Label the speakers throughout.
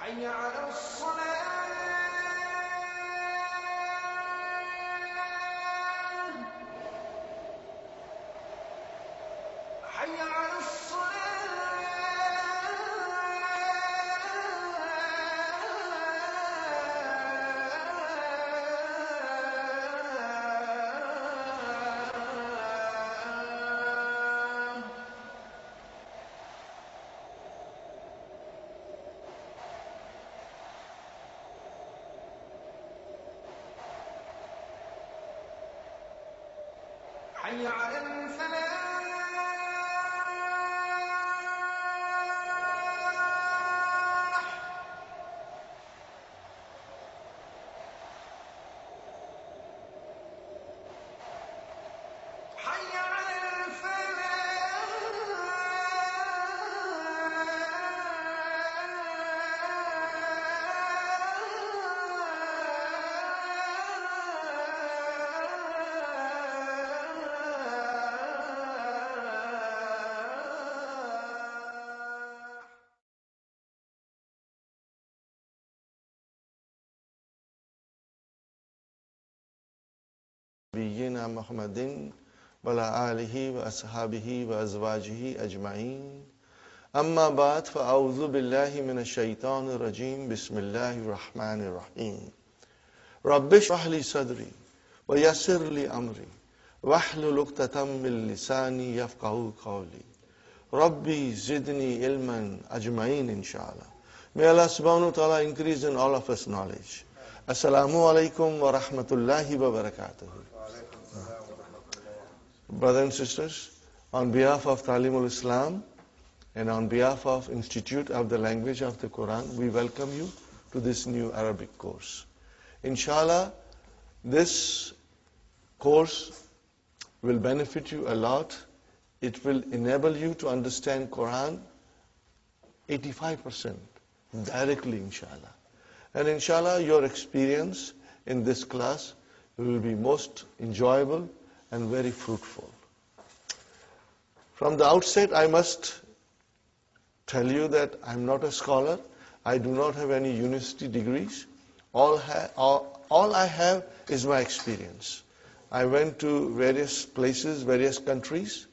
Speaker 1: حي على الصلاة حي على حي على الفلاح حي على
Speaker 2: نبينا محمد وعلى آله وأصحابه وأزواجه أجمعين أما بعد فأعوذ بالله من الشيطان الرجيم بسم الله الرحمن الرحيم رب اشرح لي صدري ويسر لي أمري واحلل عقدة من لساني يفقهوا قولي ربي زدني علما أجمعين inshallah. May Allah subhanahu wa ta'ala increase in all of us knowledge. Assalamu alaikum wa rahmatullahi wa barakatuh. Brothers and sisters, on behalf of Talimul Islam and on behalf of Institute of the Language of the Quran, we welcome you to this new Arabic course. Inshallah, this course will benefit you a lot. It will enable you to understand Quran 85% directly, inshallah. And inshallah, your experience in this class will be most enjoyable and very fruitful. From the outset, I must tell you that I'm not a scholar. I do not have any university degrees. All I have is my experience. I went to various places, various countries,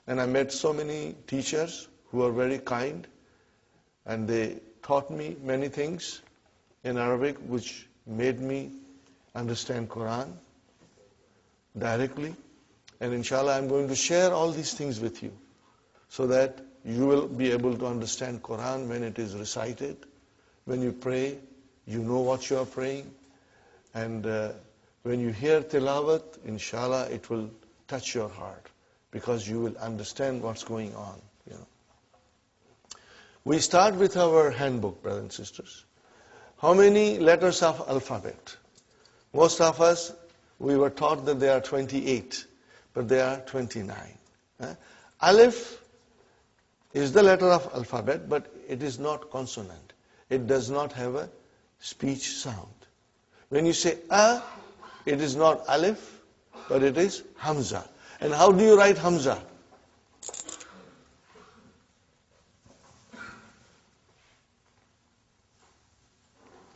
Speaker 2: and I met so many teachers who are very kind, and they taught me many things in Arabic which made me understand Quran directly. And inshallah, I'm going to share all these things with you so that you will be able to understand Quran when it is recited. When you pray, you know what you are praying. And when you hear tilawat, inshallah, it will touch your heart because you will understand what's going on. You know. We start with our handbook, brothers and sisters. How many letters of alphabet? Most of us, we were taught that there are 28, but there are 29. Alif is the letter of alphabet, but it is not consonant. It does not have a speech sound. When you say a, it is not alif, but it is hamza. And how do you write hamza?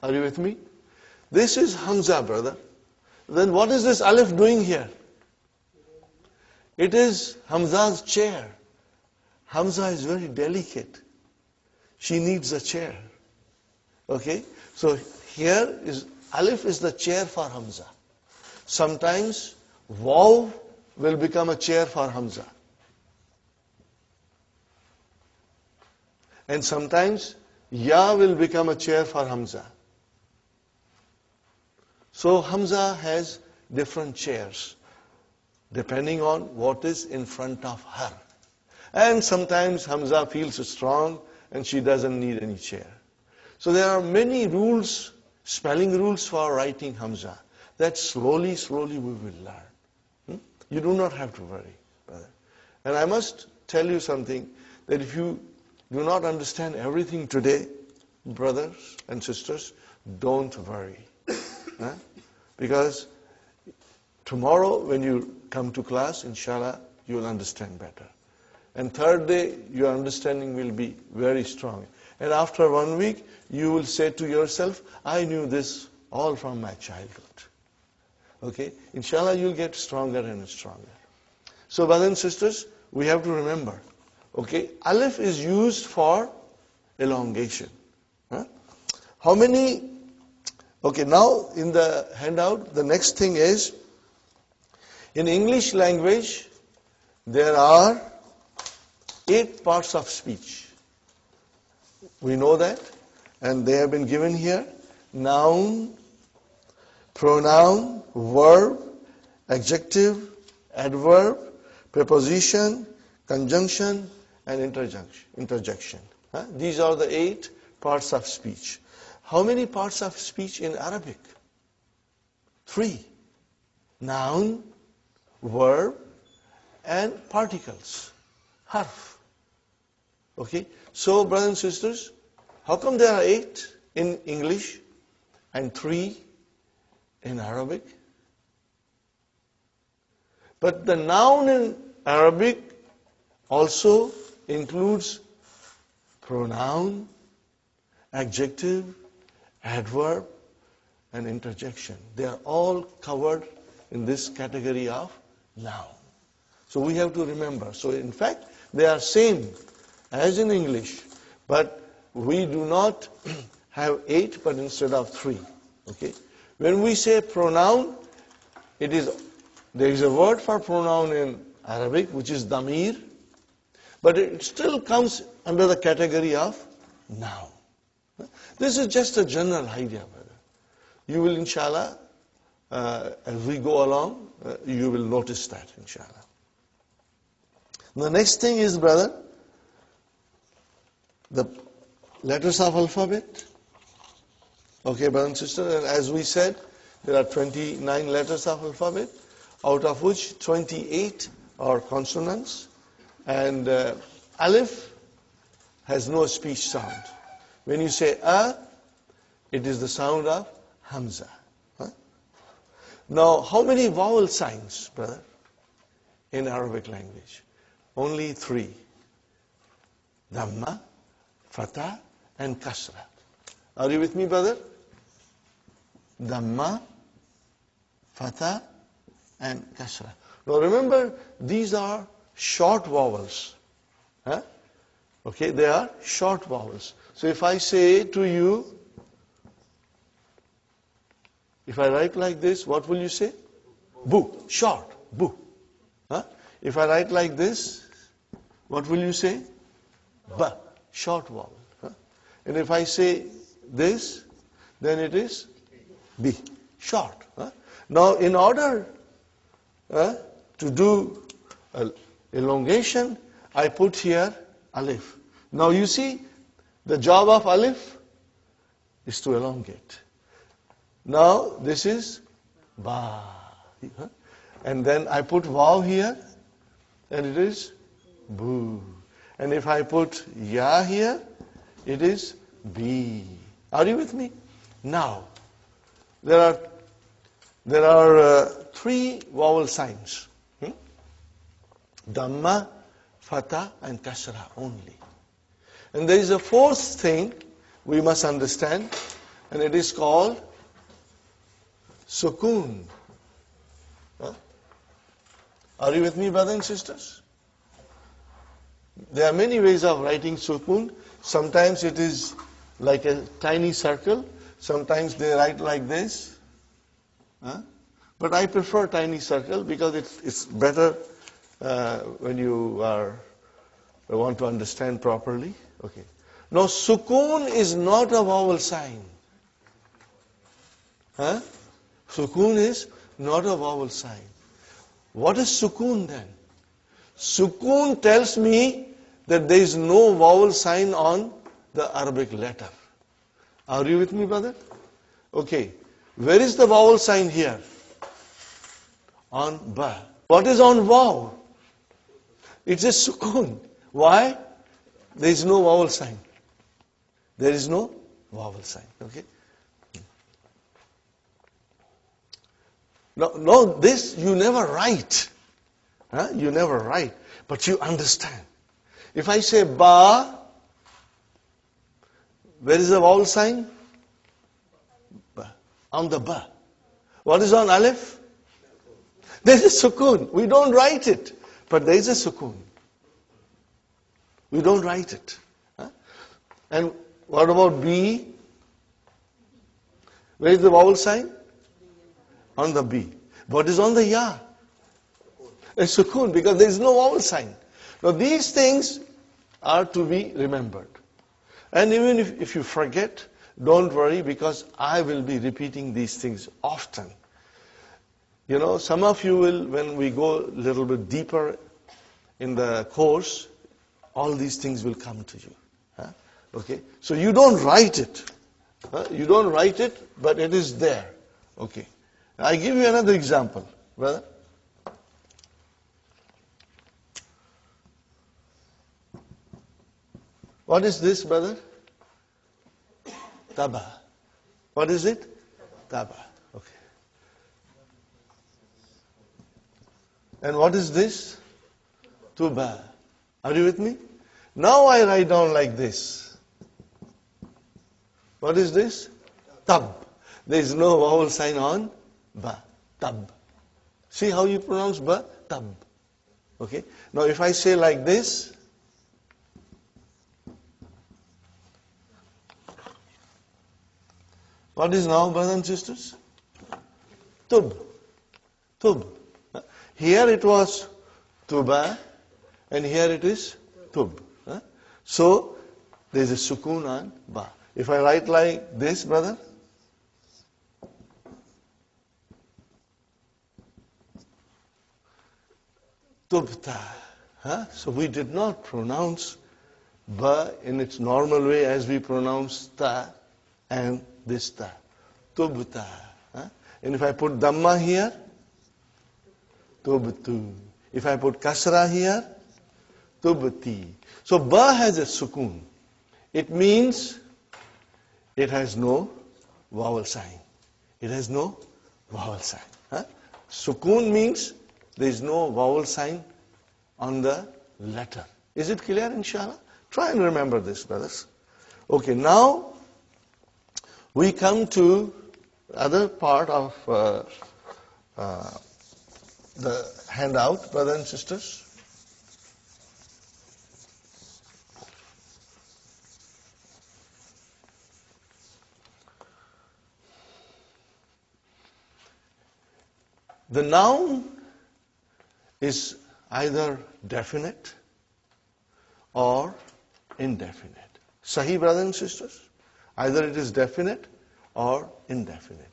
Speaker 2: Are you with me? This is hamza, brother. Then what is this alif doing here? It is Hamza's chair. Hamza is very delicate. She needs a chair. Okay? So here is alif is the chair for Hamza. Sometimes waw will become a chair for Hamza. And sometimes ya will become a chair for Hamza. So Hamza has different chairs depending on what is in front of her. And sometimes Hamza feels strong and she doesn't need any chair. So there are many rules, spelling rules for writing Hamza that slowly we will learn. You do not have to worry, brother. And I must tell you something, that if you do not understand everything today, brothers and sisters, don't worry. Because tomorrow when you come to class, inshallah, you will understand better. And third day, your understanding will be very strong. And after 1 week, you will say to yourself, I knew this all from my childhood. Okay? Inshallah, you'll get stronger and stronger. So, brothers and sisters, we have to remember, okay, alif is used for elongation. How many? Okay, now in the handout, the next thing is, in English language, there are 8 parts of speech. We know that, and they have been given here. Noun, pronoun, verb, adjective, adverb, preposition, conjunction, and interjection. These are the 8 parts of speech. How many parts of speech in Arabic? 3. Noun, verb, and particles. Harf. Okay? So, brothers and sisters, how come there are 8 in English and 3 in Arabic? But the noun in Arabic also includes pronoun, adjective, adverb, and interjection. They are all covered in this category of noun. So we have to remember. So in fact, they are same as in English, but we do not have 8, but instead of 3. Okay? When we say pronoun, there is a word for pronoun in Arabic, which is damir, but it still comes under the category of noun. This is just a general idea, brother. You will, inshallah, as we go along, you will notice that, inshallah. The next thing is, brother, the letters of alphabet. Okay, brother and sister, and as we said, there are 29 letters of alphabet, out of which 28 are consonants, and alif has no speech sound. When you say a, it is the sound of hamza. Now, how many vowel signs, brother, in Arabic language? Only 3. Dhamma, fatha, and kasra. Are you with me, brother? Dhamma, fatha, and kasra. Now remember, these are short vowels. Okay, they are short vowels. So if I say to you, if I write like this, what will you say? Bu, short, bu. If I write like this, what will you say? Ba, short vowel. And if I say this, then it is bi, short. Now in order to do elongation, I put here alif. Now you see, the job of alif is to elongate. Now this is ba. And then I put vav here, and it is bu. And if I put ya here, it is bi. Are you with me? Now, there are there are three vowel signs. Dhamma, Fatha and Kasra only. And there is a fourth thing we must understand, and it is called Sukoon. Are you with me, brothers and sisters? There are many ways of writing Sukoon. Sometimes it is like a tiny circle. Sometimes they write like this. But I prefer tiny circle because it's better when you want to understand properly. Okay. Now, Sukoon is not a vowel sign. Sukoon is not a vowel sign. What is Sukoon then? Sukoon tells me that there is no vowel sign on the Arabic letter. Are you with me, brother? Okay. Where is the vowel sign here? On ba. What is on vav? It's a Sukoon. Why? There is no vowel sign. There is no vowel sign. Okay. No, this you never write. You never write, but you understand. If I say ba, where is the vowel sign? Ba. On the ba. What is on alif? There is a sukoon. We don't write it, but there is a sukoon. We don't write it. And what about B? Where is the vowel sign? On the B. What is on the ya? A sukoon, because there is no vowel sign. Now these things are to be remembered. And even if you forget, don't worry, because I will be repeating these things often. You know, some of you will, when we go a little bit deeper in the course, all these things will come to you. Okay? So you don't write it. You don't write it, but it is there. Okay. I give you another example, brother. What is this, brother? Taba. What is it? Taba. Okay. And what is this? Tuba. Are you with me? Now I write down like this. What is this? Tab. There is no vowel sign on ba. Tab. See how you pronounce ba? Tab. Okay. Now if I say like this, what is now, brothers and sisters? Tub. Tub. Here it was tuba, and here it is tub. So there is a sukoon on ba. If I write like this, brother, tubta. So we did not pronounce ba in its normal way as we pronounce ta and this ta. Tubta. And if I put dhamma here, tubtu. If I put kasra here, tubti. So ba has a sukoon. It means it has no vowel sign. It has no vowel sign. Sukoon means there is no vowel sign on the letter. Is it clear, inshallah? Try and remember this, brothers. Okay, now we come to other part of the handout, brothers and sisters. The noun is either definite or indefinite. Sahih, brothers and sisters? Either it is definite or indefinite.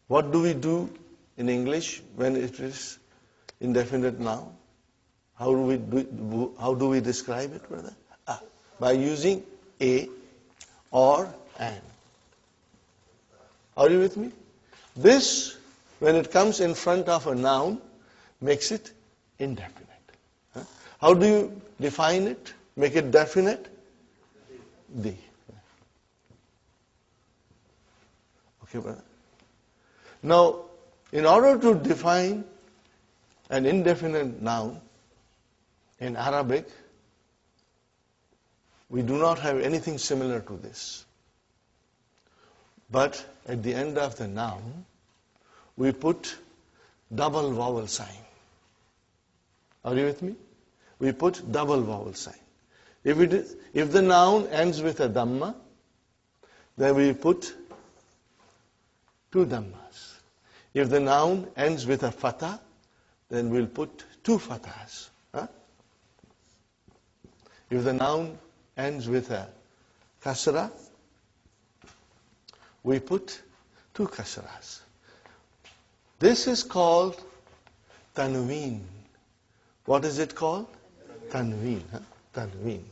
Speaker 2: What do we do in English when it is indefinite noun? How do we describe it, brother? By using a or an. Are you with me? This, when it comes in front of a noun, makes it indefinite. How do you define it? Make it definite? The. Okay, brother. Now, In order to define an indefinite noun in Arabic, we do not have anything similar to this. But at the end of the noun, we put double vowel sign. Are you with me? We put double vowel sign. If the noun ends with a dhamma, then we put two dhammas. If the noun ends with a fatha, then we'll put two fathas. Huh? If the noun ends with a kasra, we put two kasras. This is called tanween. What is it called? Tanween. Huh? Tanween.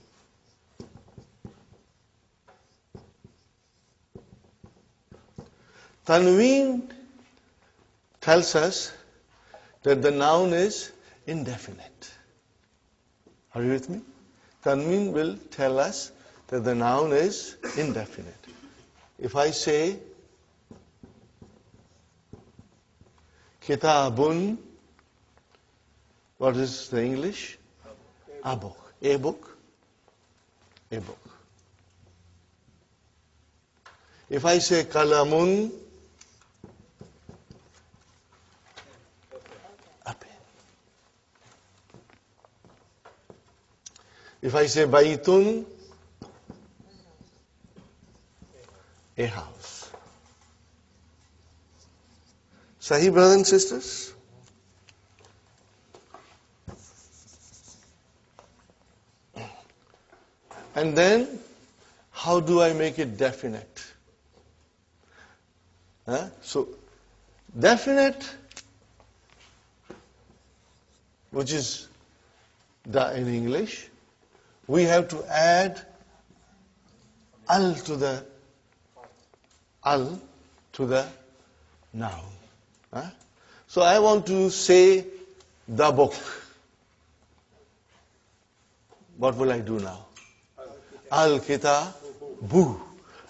Speaker 2: Tanween tells us that the noun is indefinite. Are you with me? Tanween will tell us that the noun is indefinite. If I say kitabun, what is the English? A book. A book. A book. If I say kalamun, a pen. If I say baitun, a house. Sahih, brothers and sisters? And then, how do I make it definite? So, definite, which is da in English, we have to add al to the noun. So I want to say the book. What will I do now? Al-kitabu.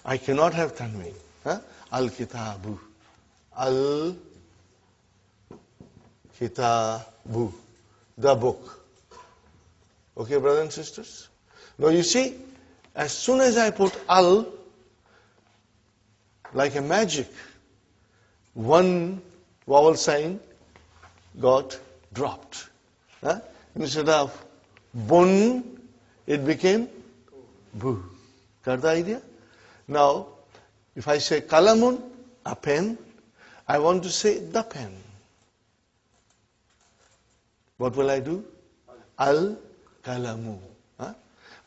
Speaker 2: I cannot have tanween. Al-kitabu. Al-kitabu. The book. Okay, brothers and sisters? Now you see, as soon as I put al, like a magic, one vowel sign got dropped. Instead of bun, it became bu. Got the idea? Now, if I say kalamun, a pen, I want to say the pen. What will I do? Al-kalamu.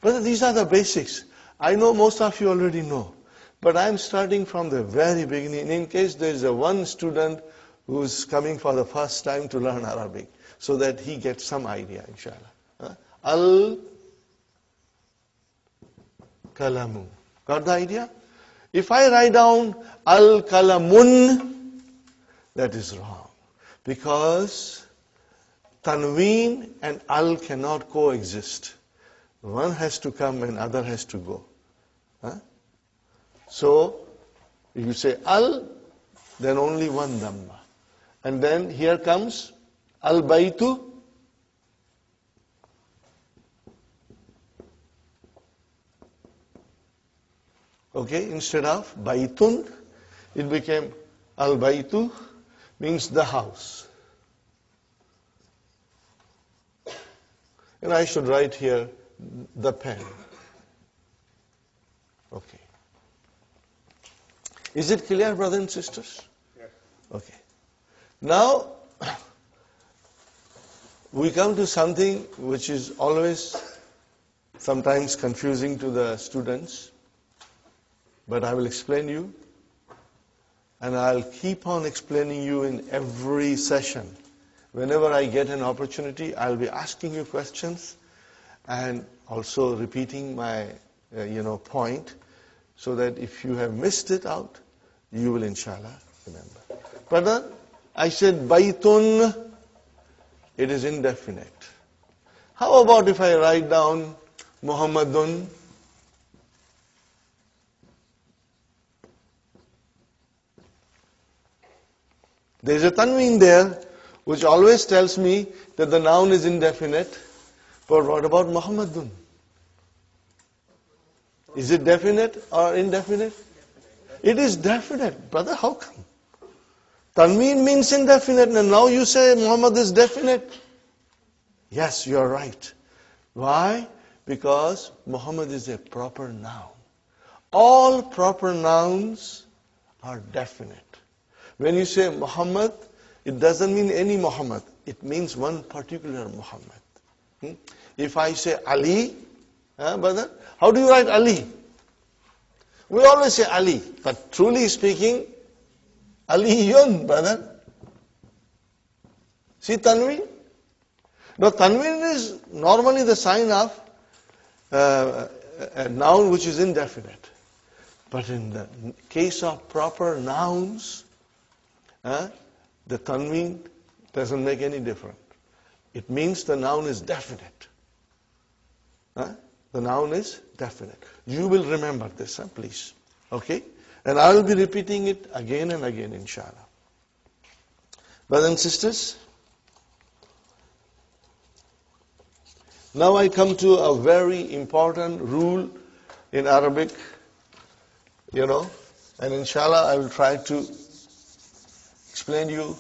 Speaker 2: Brother, these are the basics. I know most of you already know. But I'm starting from the very beginning in case there is one student who's coming for the first time to learn Arabic, so that he gets some idea, inshallah. Al-kalamu. Got the idea? If I write down al-kalamun, that is wrong. Because tanween and al cannot coexist. One has to come and other has to go. So, if you say al, then only one dhamma. And then here comes al-baytu. Okay, instead of baytun, it became al-baytu, means the house. And I should write here the pen. Okay. Is it clear, brothers and sisters? Yes. Okay. Now, we come to something which is always sometimes confusing to the students, but I will explain you, and I'll keep on explaining you in every session. Whenever I get an opportunity, I'll be asking you questions and also repeating my point, so that if you have missed it out, you will inshallah remember. Brother, I said baytun, it is indefinite. How about if I write down Muhammadun? There is a tanween there, which always tells me that the noun is indefinite. But what about Muhammadun? Is it definite or indefinite? It is definite. Brother, how come? Tanween means indefinite, and now you say Muhammad is definite. Yes, you are right. Why? Because Muhammad is a proper noun. All proper nouns are definite. When you say Muhammad, it doesn't mean any Muhammad. It means one particular Muhammad. If I say Ali, brother, how do you write Ali? We always say Ali, but truly speaking, Aliyun, brother. See Tanween? Now Tanween is normally the sign of a noun which is indefinite. But in the case of proper nouns, the Tanween doesn't make any difference. It means the noun is definite. The noun is definite. You will remember this, please. Okay? And I will be repeating it again and again, inshallah. Brothers and sisters, now I come to a very important rule in Arabic, and inshallah I will try to explain you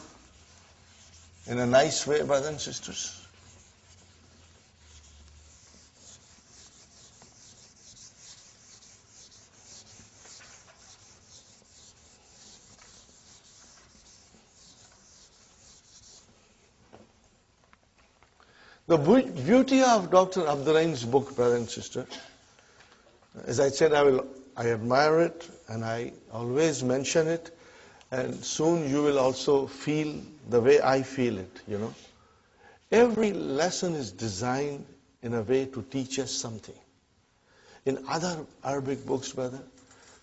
Speaker 2: in a nice way, brothers and sisters. The beauty of Dr. Abdur Rahim's book, brother and sister, as I said, I admire it and I always mention it, and soon you will also feel the way I feel it, Every lesson is designed in a way to teach us something. In other Arabic books, brother,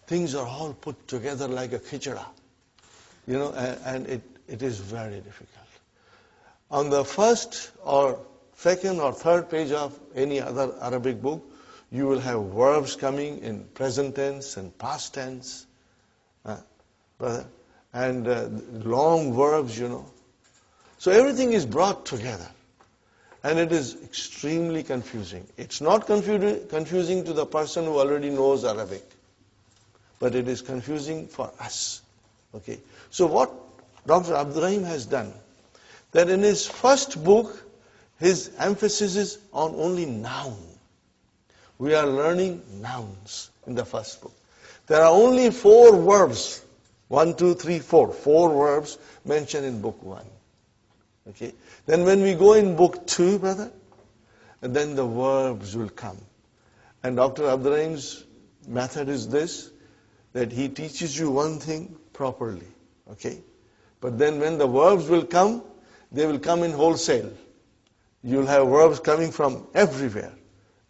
Speaker 2: things are all put together like a khichda, and it is very difficult. On the first or second or third page of any other Arabic book, you will have verbs coming in present tense and past tense, brother, and long verbs, So everything is brought together, and it is extremely confusing. It's not confusing to the person who already knows Arabic, but it is confusing for us. Okay. So what Dr. Abdur Rahim has done, that in his first book, his emphasis is on only noun. We are learning nouns in the first book. There are only 4 verbs. 1, 2, 3, 4. 4 verbs mentioned in book 1. Okay. Then when we go in book 2, brother, and then the verbs will come. And Dr. Abdur Rahim's method is this, that he teaches you one thing properly. Okay. But then when the verbs will come, they will come in wholesale. You'll have verbs coming from everywhere,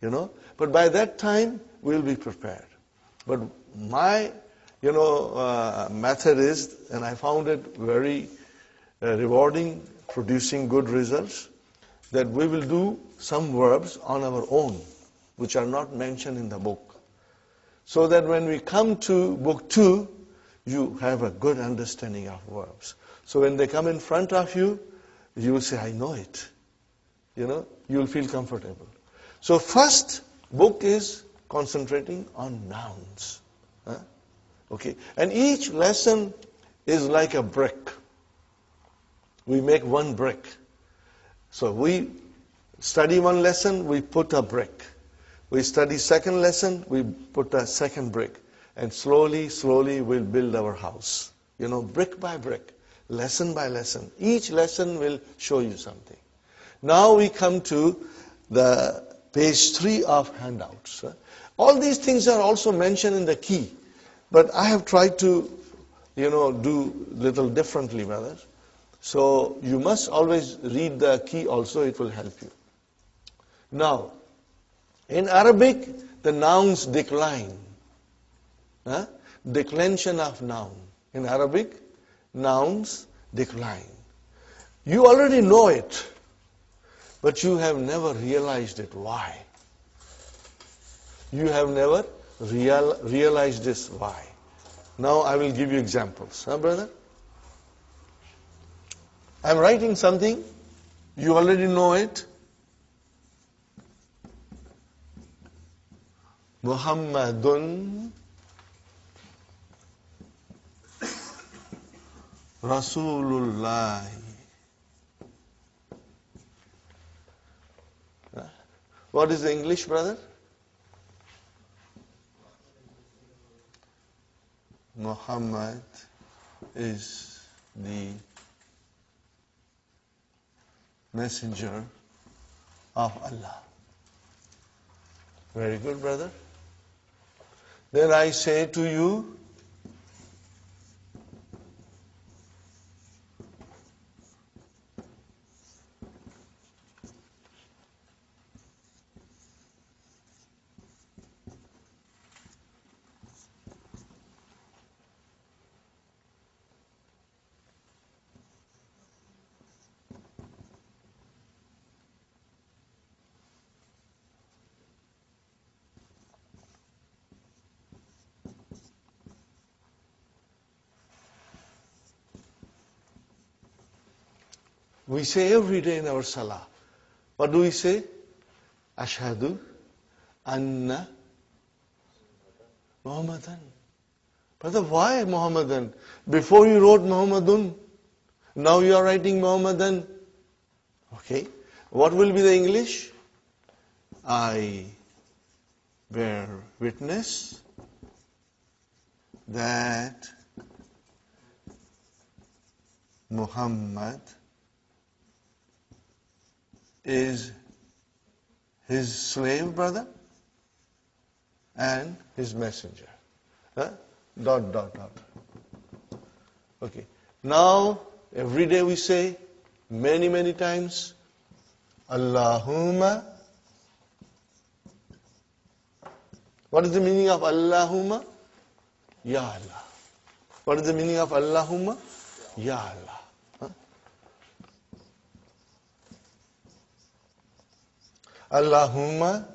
Speaker 2: But by that time, we'll be prepared. But my, method is, and I found it very rewarding, producing good results, that we will do some verbs on our own, which are not mentioned in the book. So that when we come to book 2, you have a good understanding of verbs. So when they come in front of you, you will say, I know it. You will feel comfortable. So first book is concentrating on nouns. Okay. And each lesson is like a brick. We make one brick. So we study one lesson, we put a brick. We study second lesson, we put a second brick. And slowly, slowly we'll build our house. Brick by brick, lesson by lesson. Each lesson will show you something. Now we come to the page 3 of handouts. All these things are also mentioned in the key. But I have tried to, do little differently, brothers. So you must always read the key also, it will help you. Now, in Arabic, the nouns decline. Declension of noun. In Arabic, nouns decline. You already know it, but you have never realized it. Why? You have never realized this. Why? Now I will give you examples. Brother? I'm writing something, you already know it. Muhammadun Rasulullah. What is the English, brother? Muhammad is the messenger of Allah. Very good, brother. Then I say to you, we say every day in our salah. What do we say? Ashhadu anna Muhammadan. Brother, why Muhammadan? Before you wrote Muhammadun, now you are writing Muhammadan. Okay. What will be the English? I bear witness that Muhammad is his slave, brother, and his messenger. Huh? Dot, dot, dot. Okay. Now, every day we say, many, many times, Allahumma. What is the meaning of Allahumma? Ya Allah. What is the meaning of Allahumma? Ya Allah. Allahumma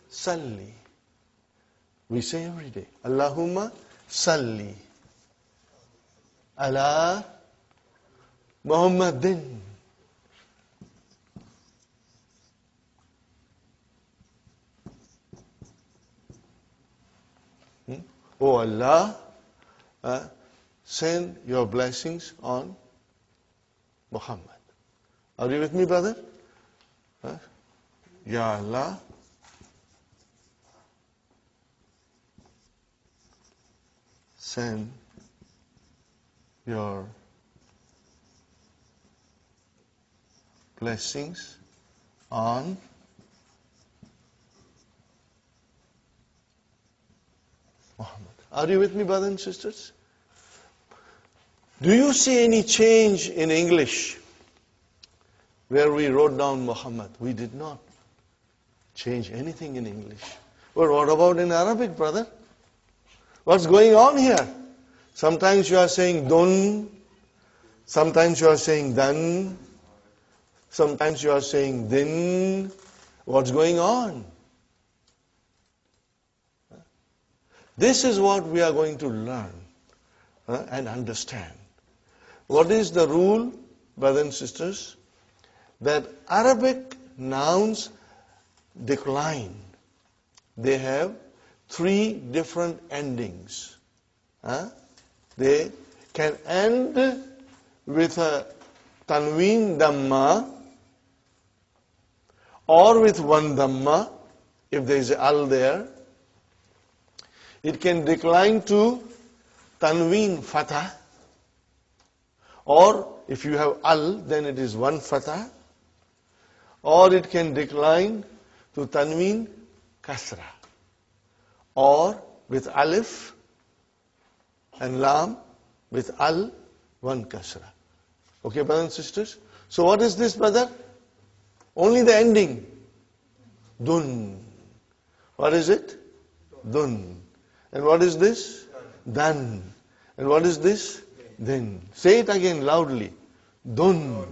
Speaker 2: salli. We say every day, Allahumma salli ala Muhammadin. Oh Allah, send your blessings on Muhammad. Are you with me, brother? Ya Allah, send your blessings on Muhammad. Are you with me, brothers and sisters? Do you see any change in English where we wrote down Muhammad? We did not change anything in English. But what about in Arabic, brother? What's going on here? Sometimes you are saying dun, sometimes you are saying dan, sometimes you are saying din. What's going on? This is what we are going to learn and understand. What is the rule, brothers and sisters? That Arabic nouns decline. They have 3 different endings. They can end with a tanween dhamma or with one dhamma if there is al there. It can decline to tanween fatah, or if you have al, then it is one fatah, or it can decline to tanween kasra, or with alif and lam, with al, one kasra. Okay, brothers and sisters? So what is this, brother? Only the ending. Dun. What is it? Dun. And what is this? Dan. And what is this? Then. Say it again loudly. Dun.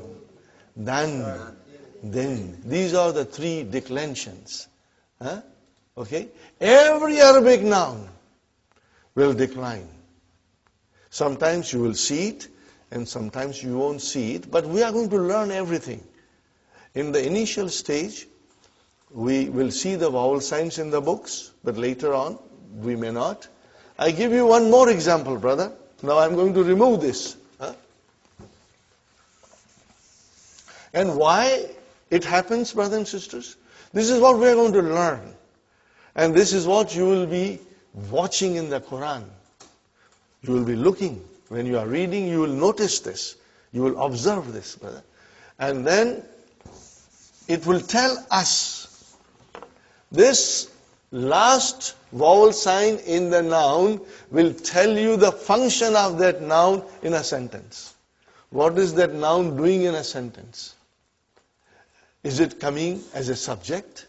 Speaker 2: Dan. Then. These are the 3 declensions. Okay? Every Arabic noun will decline. Sometimes you will see it and sometimes you won't see it, but we are going to learn everything. In the initial stage, we will see the vowel signs in the books, but later on, we may not. I give you one more example, brother. Now I'm going to remove this. And why it happens, brothers and sisters? This is what we are going to learn. And this is what you will be watching in the Quran. You will be looking. When you are reading, you will notice this. You will observe this, brother. And then it will tell us this last vowel sign in the noun will tell you the function of that noun in a sentence. What is that noun doing in a sentence? Is it coming as a subject?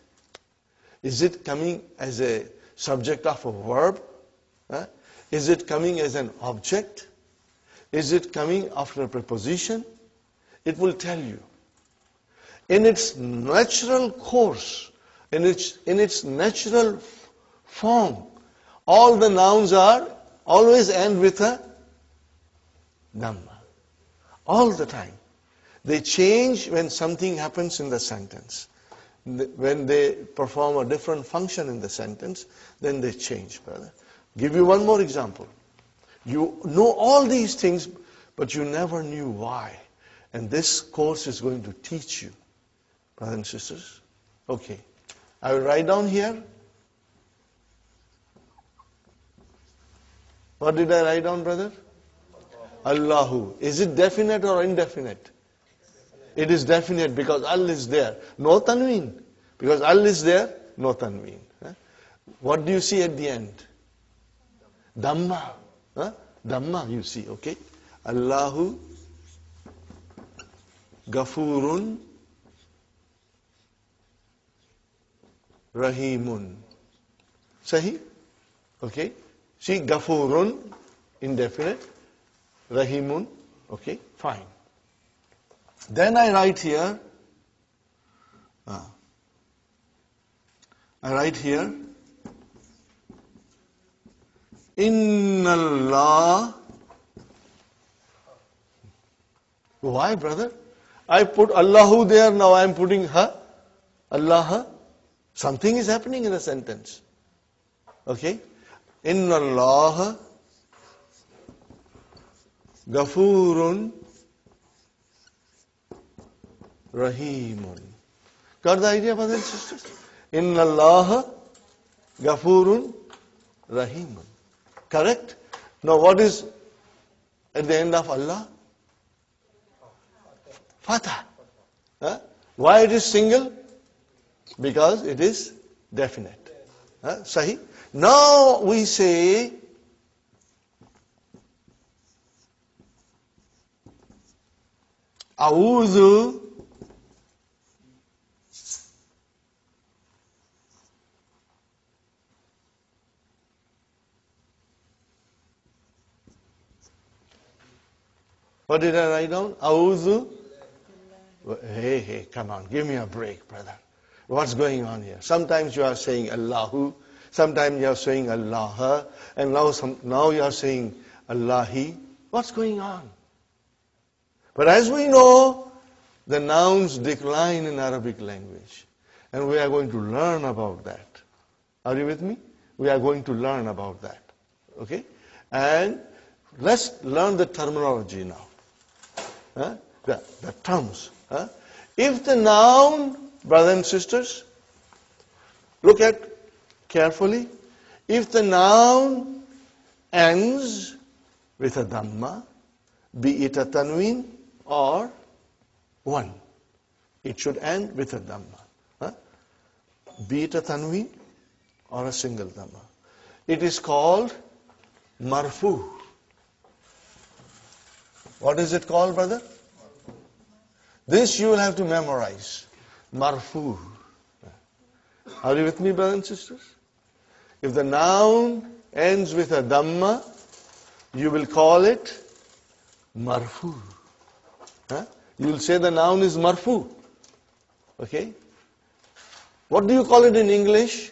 Speaker 2: Is it coming as a subject of a verb? Is it coming as an object? Is it coming after a preposition? It will tell you. In its natural course, in its natural form, all the nouns are always end with a dhamma. All the time. They change when something happens in the sentence. When they perform a different function in the sentence, then they change, brother. Give you one more example. You know all these things, but you never knew why. And this course is going to teach you, brothers and sisters. Okay. I will write down here. What did I write down, brother? Allahu. Is it definite or indefinite? It is definite because Al is there. No tanween. Because Al is there, no tanween. What do you see at the end? Dhamma. Dhamma you see, okay? Allahu Ghafurun Rahimun. Sahi? Okay? See, Ghafurun, indefinite. Rahimun, okay? Fine. Then I write here, Inna Allah. Why, brother? I put Allahu there, now I am putting ha. Allah. Something is happening in the sentence. Okay? Inna Allah Ghafurun Rahimun. Got the idea, brothers and sisters? Inna Allah Ghafurun Rahimun. Correct? Now what is at the end of Allah? Fatah. Why it is single? Because it is definite. Sahi? Now we say A'udhu What did I write down? A'udhu. Hey, come on, give me a break, brother. What's going on here? Sometimes you are saying Allahu, sometimes you are saying Allah, and now you are saying Allahi. What's going on? But as we know, the nouns decline in Arabic language. And we are going to learn about that. Are you with me? We are going to learn about that. Okay? And let's learn the terminology now. The terms. If the noun, brothers and sisters, look at carefully. If the noun ends with a dhamma, be it a tanween or one, it should end with a dhamma. Be it a tanween or a single dhamma. It is called marfu. What is it called, brother? This you will have to memorize. Marfu. Are you with me, brothers and sisters? If the noun ends with a dhamma, you will call it marfu. You will say the noun is marfu. Okay? What do you call it in English?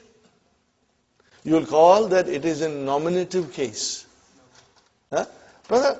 Speaker 2: You will call that it is in nominative case. Brother,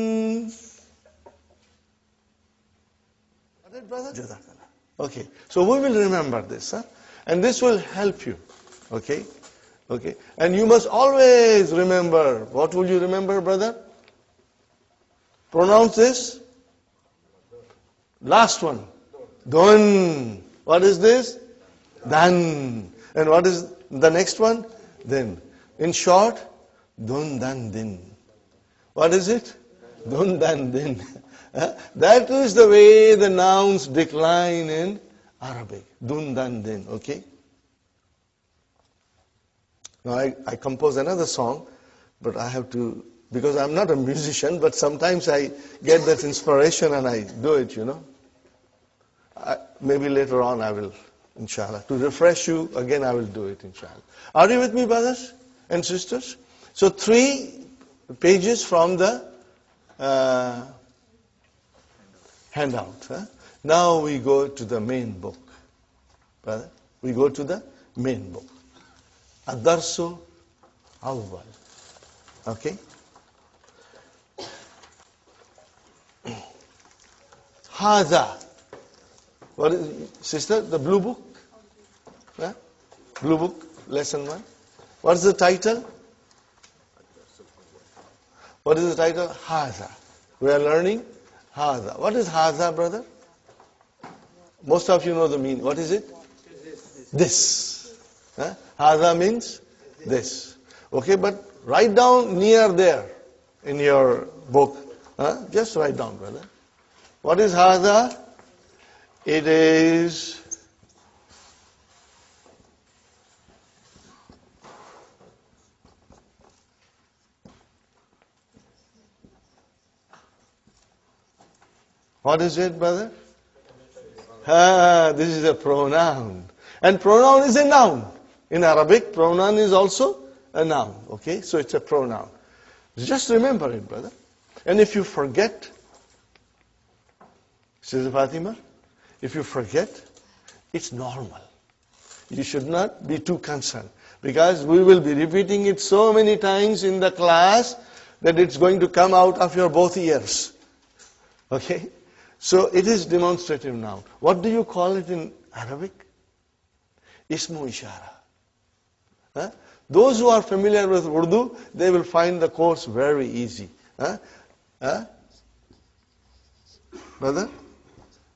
Speaker 2: it, brother? Jazakallah. Okay. So we will remember this, huh? And this will help you. Okay? Okay. And you must always remember. What will you remember, brother? Pronounce this. Last one. Dun. What is this? Dan. And what is the next one? Then. In short, dun dan din. What is it? Dun dan din. That is the way the nouns decline in Arabic. Dun dan din. Okay? Now I compose another song, but I have to, because I'm not a musician, but sometimes I get that inspiration and I do it, you know. Maybe later on I will, inshallah. To refresh you, again I will do it, inshallah. Are you with me, brothers and sisters? So 3 pages from the handout. Huh? Now we go to the main book. Brother, we go to the main book. Ad-darsu awwal. Okay? Hadha. What is, sister, the blue book? Yeah? Blue book, lesson 1. What is the title? What is the title? Hadha. We are learning Hadha. What is Hadha, brother? Most of you know the meaning. What is it? This. Huh? Hadha means this. Okay, but write down near there in your book. Huh? Just write down, brother. What is Hadha? It is what is it, brother? This is a pronoun. And pronoun is a noun. In Arabic, pronoun is also a noun. Okay, so it's a pronoun. Just remember it, brother. And if you forget, Sister Fatima, if you forget, it's normal. You should not be too concerned. Because we will be repeating it so many times in the class that it's going to come out of your both ears. Okay? So it is demonstrative noun. What do you call it in Arabic? Ismu ishara. Huh? Those who are familiar with Urdu, they will find the course very easy. Huh? Huh? Brother?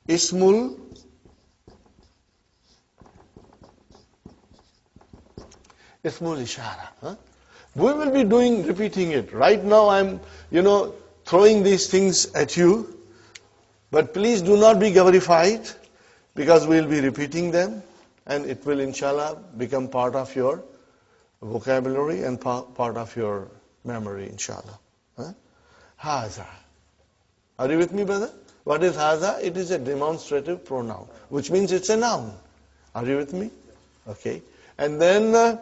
Speaker 2: Ismul ishara. Huh? We will be repeating it. Right now I'm, throwing these things at you. But please do not be ghairified, because we will be repeating them. And it will, inshallah, become part of your vocabulary and part of your memory, inshallah. Huh? Haza. Are you with me, brother? What is haza? It is a demonstrative pronoun, which means it's a noun. Are you with me? Okay. And then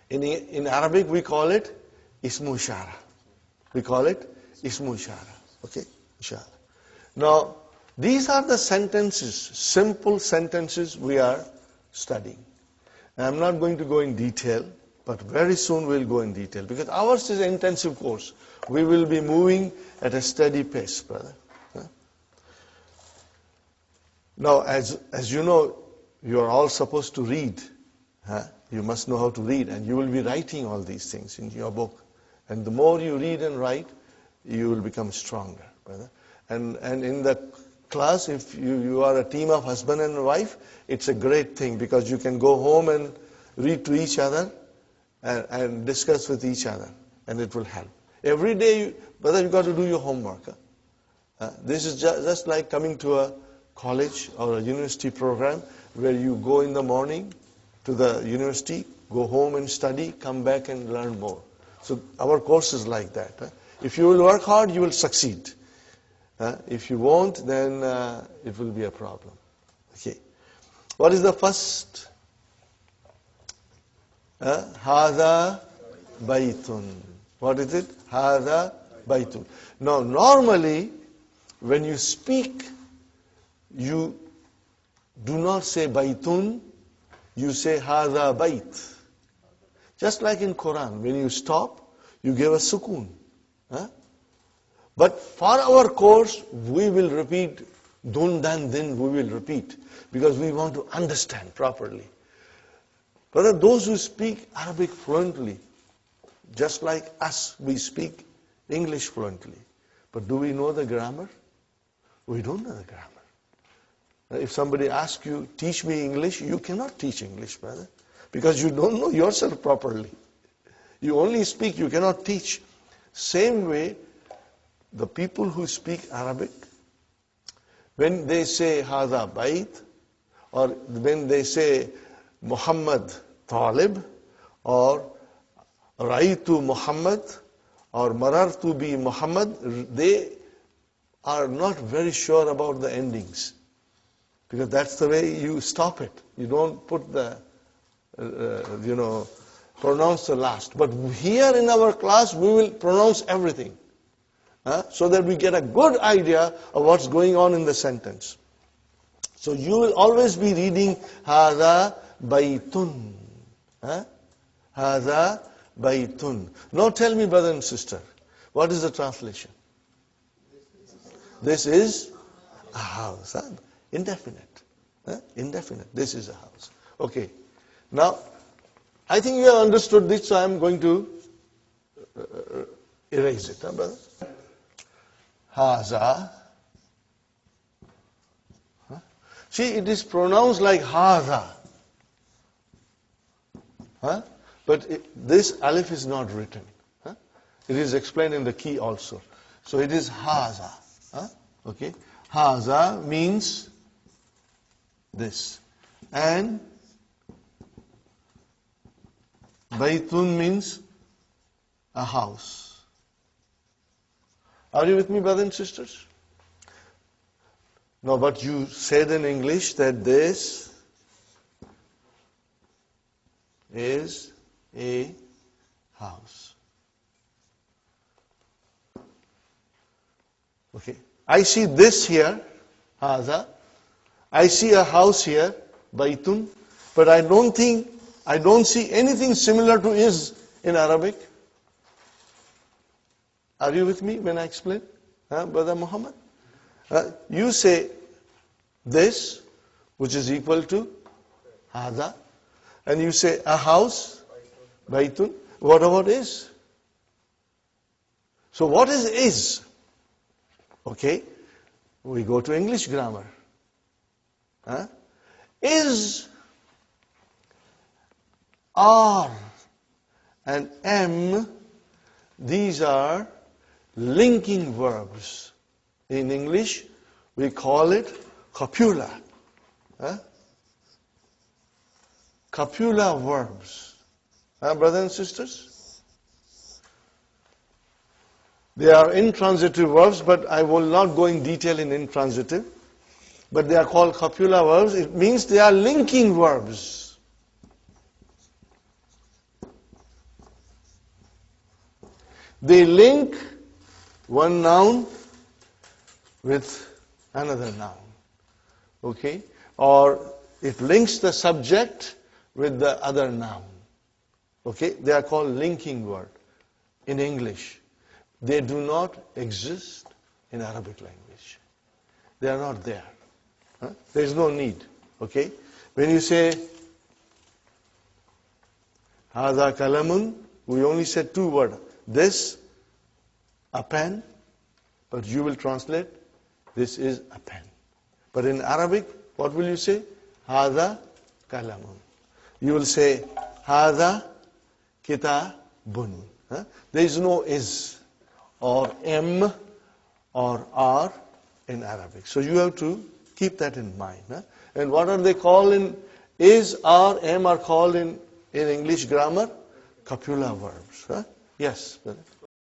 Speaker 2: in Arabic we call it ismu ishara. We call it ismu ishara. Okay? Inshallah. Now, these are the sentences, simple sentences we are studying. And I'm not going to go in detail, but very soon we'll go in detail, because ours is an intensive course. We will be moving at a steady pace, brother. Now, as you know, you are all supposed to read. You must know how to read, and you will be writing all these things in your book. And the more you read and write, you will become stronger, brother. And in the class, if you are a team of husband and wife, it's a great thing, because you can go home and read to each other and discuss with each other, and it will help. Every day, brother, you got to do your homework. This is just like coming to a college or a university program where you go in the morning to the university, go home and study, come back and learn more. So our course is like that. If you will work hard, you will succeed. If you won't, then it will be a problem. Okay. What is the first? Hada baytun. What is it? Hada baytun. Now, normally, when you speak, you do not say baytun, you say hada bayt. Just like in Quran, when you stop, you give a sukoon. But for our course, we will repeat dun, dan, din, we will repeat, because we want to understand properly. Brother, those who speak Arabic fluently, just like us, we speak English fluently. But do we know the grammar? We don't know the grammar. If somebody asks you, teach me English, you cannot teach English, brother, because you don't know yourself properly. You only speak, you cannot teach. Same way, the people who speak Arabic, when they say Hada Bait, or when they say Muhammad Talib, or Raitu Muhammad, or Marartu bi Muhammad, they are not very sure about the endings. Because that's the way you stop it. You don't put the, pronounce the last. But here in our class, we will pronounce everything. So that we get a good idea of what's going on in the sentence. So you will always be reading Hada Baitun. Hada Baitun. Now tell me, brother and sister, what is the translation? This is a house. Indefinite. Indefinite. This is a house. Okay. Now, I think you have understood this, so I am going to erase it, brother? Haza. See, it is pronounced like Haza. But this alif is not written. It is explained in the key also. So it is Haza. Okay. Haza means this. And Baitun means a house. Are you with me, brothers and sisters? No, but you said in English that this is a house. Okay. I see this here, Haza. I see a house here, Baitun. But I don't see anything similar to is in Arabic. Are you with me when I explain? Brother Muhammad? You say this, which is equal to Hada. And you say a house, Baitun. What about is? So what is? Okay. We go to English grammar. Is, are, and am, these are linking verbs. In English, we call it copula. Copula verbs. Brothers and sisters? They are intransitive verbs, but I will not go in detail in intransitive. But they are called copula verbs. It means they are linking verbs. They link one noun with another noun. Okay? Or it links the subject with the other noun. Okay? They are called linking word in English. They do not exist in Arabic language. They are not there. There is no need. Okay? When you say Hada kalamun, we only said two words. This, a pen, but you will translate, this is a pen. But in Arabic, what will you say? Hada kalamun. You will say Hada kitabun. There is no is or am or are in Arabic. So you have to keep that in mind. And what are they called in is, are, am are called in English grammar? Copula verbs. Yes, brother.